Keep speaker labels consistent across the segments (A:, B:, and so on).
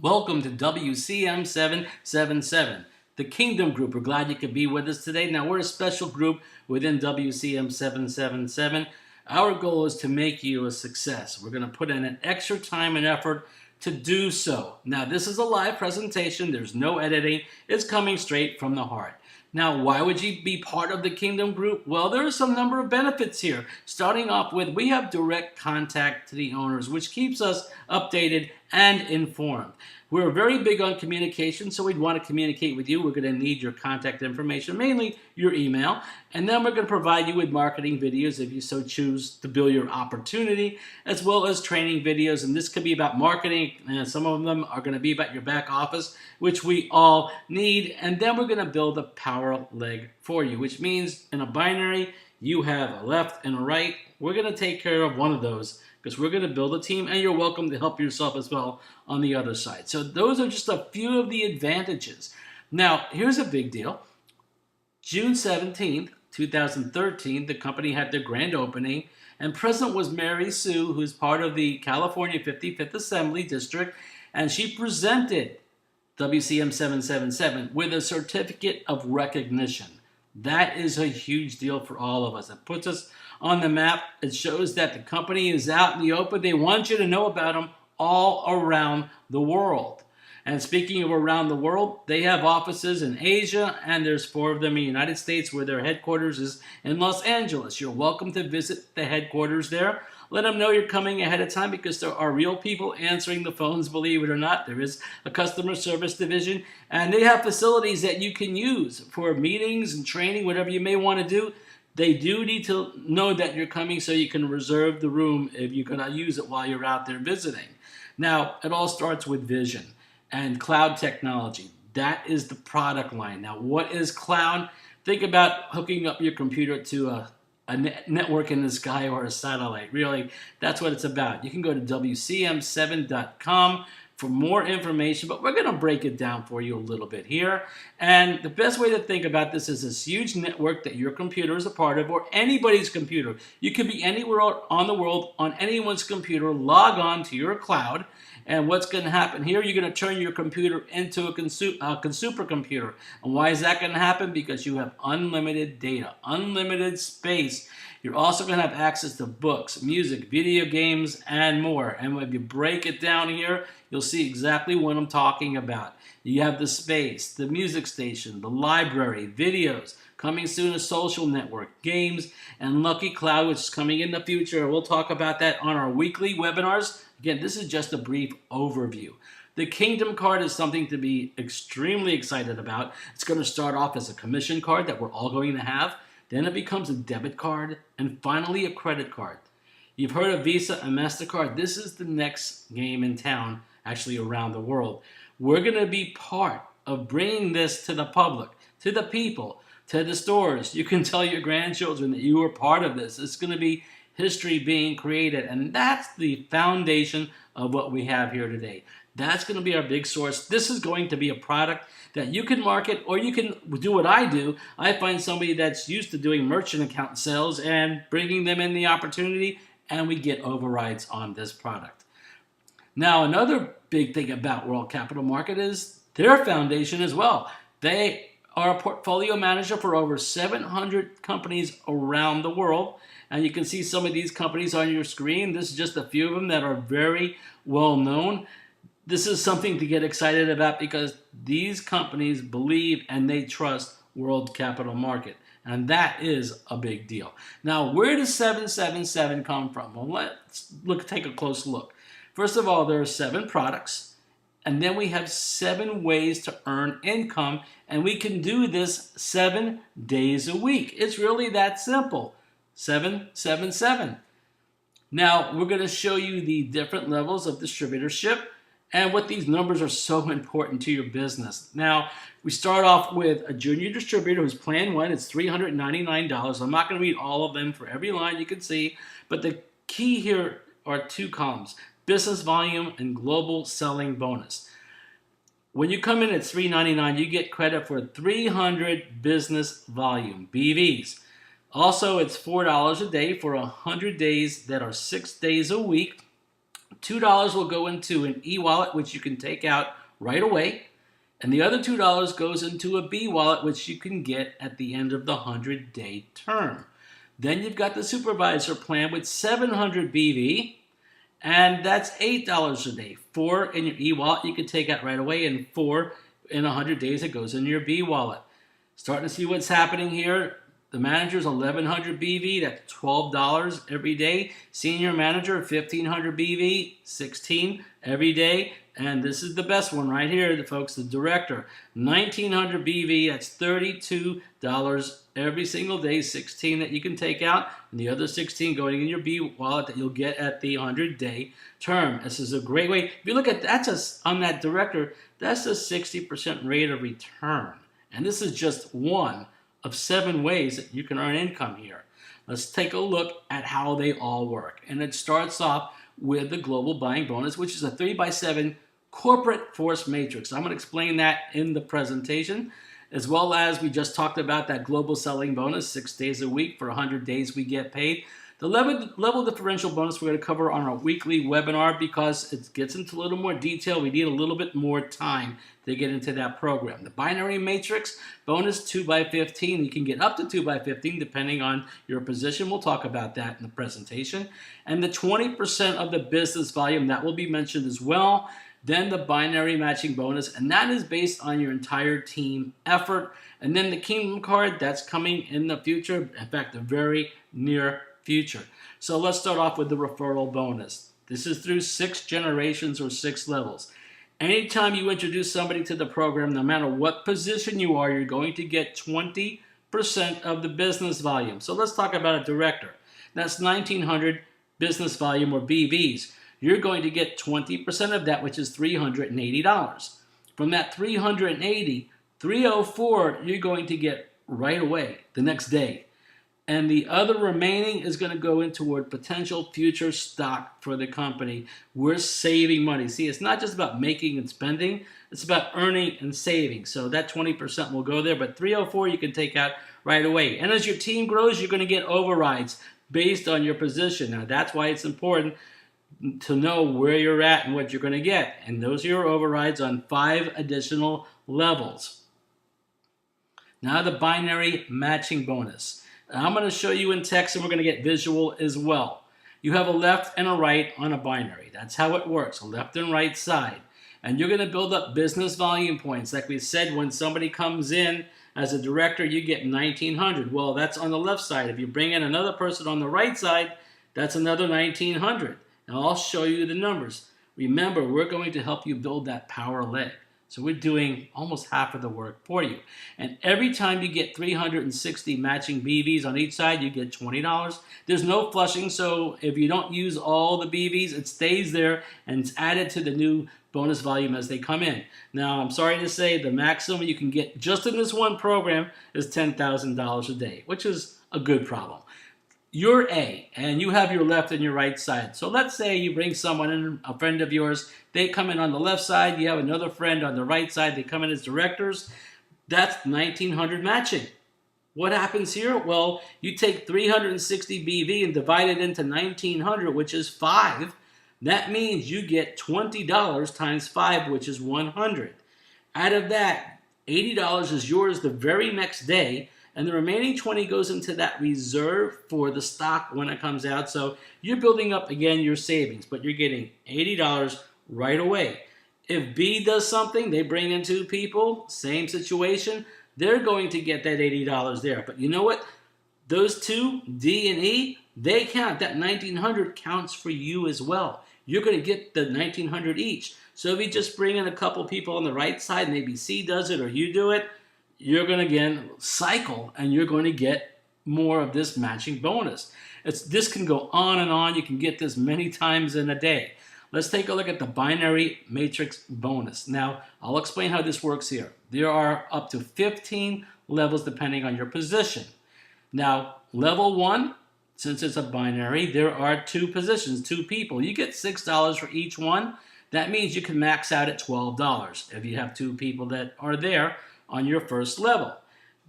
A: Welcome to WCM777, the Kingdom Group. We're glad you could be with us today. Now, we're a special group within WCM777. Our goal is to make you a success. We're going to put in an extra time and effort to do so. Now, this is a live presentation. There's no editing. It's coming straight from the heart. Now, why would you be part of the Kingdom Group? Well, there are some number of benefits here. Starting off with, we have direct contact to the owners, which keeps us updated and informed. We're very big on communication, so we'd want to communicate with you. We're going to need your contact information, mainly your email, and then we're going to provide you with marketing videos if you so choose to build your opportunity, as well as training videos, and this could be about marketing, and some of them are going to be about your back office, which we all need, and then we're going to build a power leg for you, which means in a binary, you have a left and a right. We're going to take care of one of those, because we're going to build a team, and you're welcome to help yourself as well on the other side. So those are just a few of the advantages. Now, here's a big deal. June 17th, 2013, the company had their grand opening, and present was Mary Sue, who's part of the California 55th Assembly District, and she presented WCM 777 with a certificate of recognition. That is a huge deal for all of us. It puts us on the map. It shows that the company is out in the open. They want you to know about them all around the world. And speaking of around the world, they have offices in Asia, and there's 4 of them in the United States, where their headquarters is in Los Angeles. You're welcome to visit the headquarters there. Let them know you're coming ahead of time, because there are real people answering the phones, believe it or not. There is a customer service division, and they have facilities that you can use for meetings and training, whatever you may want to do. They do need to know that you're coming so you can reserve the room if you're going to use it while you're out there visiting. Now, it all starts with vision and cloud technology. That is the product line. Now, what is cloud? Think about hooking up your computer to a network in the sky or a satellite. Really, that's what it's about. You can go to WCM7.com for more information, but we're going to break it down for you a little bit here. And the best way to think about this is this huge network that your computer is a part of, or anybody's computer. You could be anywhere on the world, on anyone's computer, log on to your cloud, and what's going to happen here, you're going to turn your computer into a supercomputer. And why is that going to happen? Because you have unlimited data, unlimited space. You're also going to have access to books, music, video games, and more. And when you break it down here, you'll see exactly what I'm talking about. You have the space, the music station, the library, videos, coming soon a social network, games, and Lucky Cloud, which is coming in the future. We'll talk about that on our weekly webinars. Again, this is just a brief overview. The Kingdom card is something to be extremely excited about. It's going to start off as a commission card that we're all going to have. Then it becomes a debit card, and finally a credit card. You've heard of Visa and MasterCard. This is the next game in town, actually around the world. We're going to be part of bringing this to the public, to the people, to the stores. You can tell your grandchildren that you were part of this. It's going to be history being created, and that's the foundation of what we have here today. That's going to be our big source. This is going to be a product that you can market, or you can do what I do. I find somebody that's used to doing merchant account sales and bringing them in the opportunity, and we get overrides on this product. Now, another big thing about World Capital Market is their foundation as well. They are a portfolio manager for over 700 companies around the world. And you can see some of these companies on your screen. This is just a few of them that are very well known. This is something to get excited about, because these companies believe and they trust World Capital Market. And that is a big deal. Now, where does 777 come from? Well, let's take a close look. First of all, there are 7 products. And then we have 7 ways to earn income. And we can do this 7 days a week. It's really that simple. 777. Now, we're going to show you the different levels of distributorship and what these numbers are so important to your business. Now, we start off with a junior distributor who's plan 1. It's $399. I'm not going to read all of them for every line you can see, but the key here are 2 columns: business volume and global selling bonus. When you come in at $399, you get credit for 300 business volume, BVs. Also, it's $4 a day for 100 days that are 6 days a week. $2 will go into an e-wallet, which you can take out right away. And the other $2 goes into a B wallet, which you can get at the end of the 100-day term. Then you've got the supervisor plan with 700 BV, and that's $8 a day. 4 in your e-wallet you can take out right away, and 4 in 100 days it goes in your B wallet. Starting to see what's happening here. The manager's 1100 BV, that's $12 every day. Senior manager, 1500 BV, $16 every day. And this is the best one right here, folks, the director. 1900 BV, that's $32 every single day, 16 that you can take out, and the other 16 going in your B wallet that you'll get at the 100-day term. This is a great way. If you look at that, on that director, that's a 60% rate of return. And this is just one of 7 ways that you can earn income here. Let's take a look at how they all work. And it starts off with the global buying bonus, which is a 3x7 corporate force matrix. I'm going to explain that in the presentation, as well as we just talked about that global selling bonus, 6 days a week for 100 days we get paid. The level differential bonus we're going to cover on our weekly webinar because it gets into a little more detail. We need a little bit more time to get into that program. The binary matrix bonus 2x15. You can get up to 2x15 depending on your position. We'll talk about that in the presentation. And the 20% of the business volume, that will be mentioned as well. Then the binary matching bonus, and that is based on your entire team effort. And then the Kingdom card, that's coming in the future, in fact, the very near future. So let's start off with the referral bonus. This is through 6 generations or 6 levels. Anytime you introduce somebody to the program, no matter what position you are, you're going to get 20% of the business volume. So let's talk about a director. That's 1900 business volume or BVs. You're going to get 20% of that, which is $380. From that $380, $304 you're going to get right away, the next day. And the other remaining is going to go in toward potential future stock for the company. We're saving money. See, it's not just about making and spending. It's about earning and saving. So that 20% will go there, but $304 you can take out right away. And as your team grows, you're going to get overrides based on your position. Now, that's why it's important to know where you're at and what you're going to get. And those are your overrides on 5 additional levels. Now the binary matching bonus. I'm going to show you in text, and we're going to get visual as well. You have a left and a right on a binary. That's how it works, a left and right side. And you're going to build up business volume points. Like we said, when somebody comes in as a director, you get 1900. Well, that's on the left side. If you bring in another person on the right side, that's another 1900. Now, I'll show you the numbers. Remember, we're going to help you build that power leg. So we're doing almost half of the work for you. And every time you get 360 matching BVs on each side, you get $20. There's no flushing, so if you don't use all the BVs, it stays there and it's added to the new bonus volume as they come in. Now, I'm sorry to say the maximum you can get just in this one program is $10,000 a day, which is a good problem. You're A, and you have your left and your right side. So let's say you bring someone in, a friend of yours, they come in on the left side, you have another friend on the right side, they come in as directors. That's 1900 matching. What happens here? Well, you take 360 BV and divide it into 1900, which is 5. That means you get $20 times 5, which is 100. Out of that, $80 is yours the very next day, and the remaining 20 goes into that reserve for the stock when it comes out. So you're building up, again, your savings, but you're getting $80 right away. If B does something, they bring in 2 people, same situation, they're going to get that $80 there. But you know what? Those 2, D and E, they count. That 1900 counts for you as well. You're going to get the 1900 each. So if you just bring in a couple people on the right side, maybe C does it or you do it, you're going to, again, cycle, and you're going to get more of this matching bonus. This can go on and on. You can get this many times in a day. Let's take a look at the binary matrix bonus. Now, I'll explain how this works here. There are up to 15 levels depending on your position. Now, level 1, since it's a binary, there are 2 positions, 2 people. You get $6 for each one. That means you can max out at $12 if you have 2 people that are there on your first level.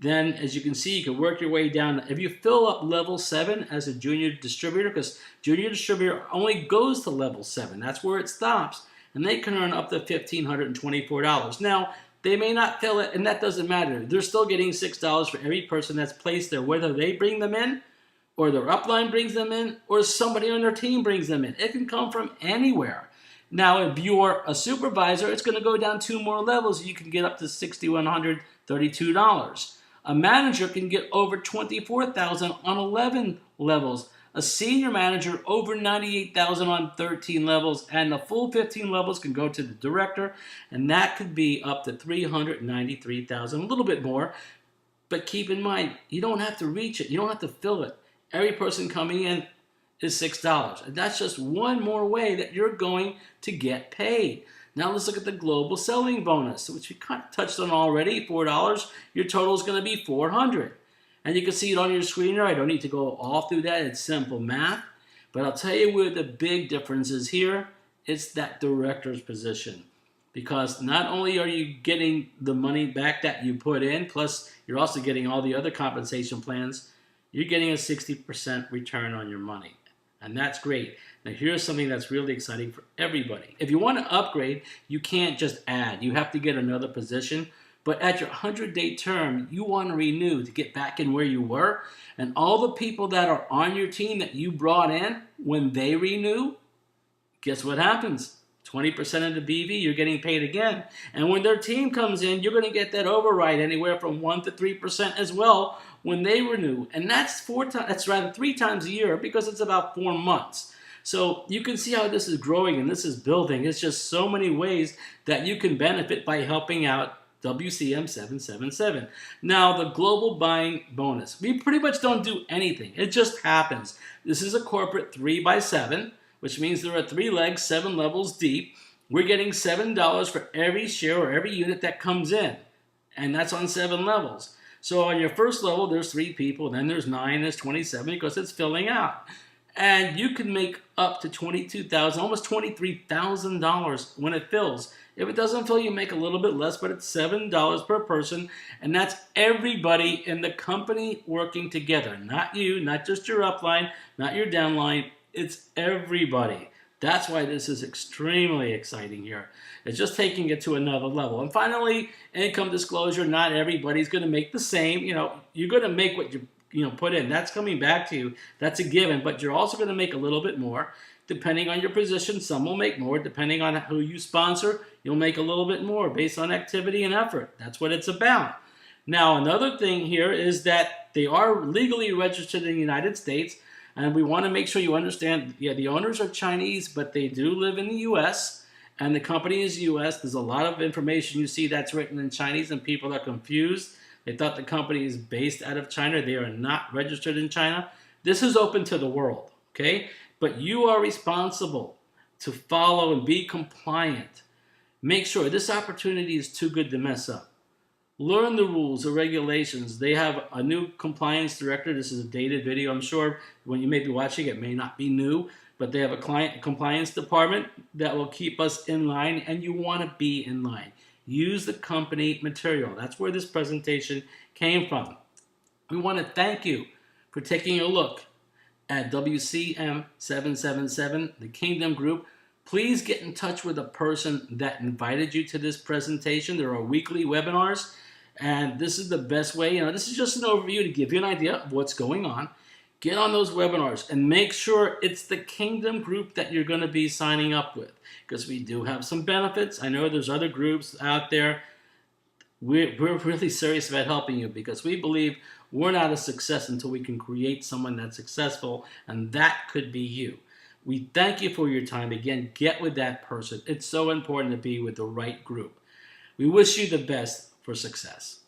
A: Then, as you can see, you can work your way down. If you fill up level 7 as a junior distributor, because junior distributor only goes to level 7, that's where it stops, and they can earn up to $1,524. Now, they may not fill it, and that doesn't matter. They're still getting $6 for every person that's placed there, whether they bring them in, or their upline brings them in, or somebody on their team brings them in. It can come from anywhere. Now, if you're a supervisor, it's going to go down 2 more levels. You can get up to $6,132. A manager can get over $24,000 on 11 levels. A senior manager over $98,000 on 13 levels, and the full 15 levels can go to the director, and that could be up to $393,000, a little bit more. But keep in mind, you don't have to reach it. You don't have to fill it. Every person coming in is $6. And that's just one more way that you're going to get paid. Now let's look at the global selling bonus, which we kind of touched on already, $4. Your total is going to be $400. And you can see it on your screen here. I don't need to go all through that. It's simple math. But I'll tell you where the big difference is here. It's that director's position. Because not only are you getting the money back that you put in, plus you're also getting all the other compensation plans, you're getting a 60% return on your money. And that's great. Now here's something that's really exciting for everybody. If you want to upgrade, you can't just add. You have to get another position. But at your 100-day term, you want to renew to get back in where you were. And all the people that are on your team that you brought in, when they renew, guess what happens? 20% of the BV, you're getting paid again. And when their team comes in, you're going to get that override anywhere from 1 to 3% as well when they renew. And that's 3 times a year, because it's about 4 months. So you can see how this is growing and this is building. It's just so many ways that you can benefit by helping out WCM777. Now, the global buying bonus. We pretty much don't do anything. It just happens. This is a corporate 3x7, which means there are 3 legs, 7 levels deep. We're getting $7 for every share or every unit that comes in. And that's on 7 levels. So on your first level, there's 3 people. Then there's 9, there's 27 because it's filling out. And you can make up to $22,000, almost $23,000 when it fills. If it doesn't fill, you make a little bit less, but it's $7 per person. And that's everybody in the company working together. Not you, not just your upline, not your downline. It's everybody. That's why this is extremely exciting here. It's just taking it to another level. And finally, income disclosure. Not everybody's going to make the same. You're going to make what you put in. That's coming back to you. That's a given. But you're also going to make a little bit more. Depending on your position, some will make more. Depending on who you sponsor, you'll make a little bit more based on activity and effort. That's what it's about. Now, another thing here is that they are legally registered in the United States. And we want to make sure you understand, the owners are Chinese, but they do live in the U.S., and the company is U.S. There's a lot of information you see that's written in Chinese, and people are confused. They thought the company is based out of China. They are not registered in China. This is open to the world, okay? But you are responsible to follow and be compliant. Make sure this opportunity is too good to mess up. Learn the rules, the regulations. They have a new compliance director. This is a dated video. I'm sure when you may be watching it may not be new, but they have a compliance department that will keep us in line, and you want to be in line. Use the company material. That's where this presentation came from. We want to thank you for taking a look at WCM777, the Kingdom Group. Please get in touch with the person that invited you to this presentation. There are weekly webinars. And this is the best way. This is just an overview to give you an idea of what's going on. Get on those webinars and make sure it's the Kingdom Group that you're going to be signing up with, because we do have some benefits. I know there's other groups out there. We're really serious about helping you, because we believe we're not a success until we can create someone that's successful, and that could be you. We thank you for your time. Again, get with that person. It's so important to be with the right group. We wish you the best for success.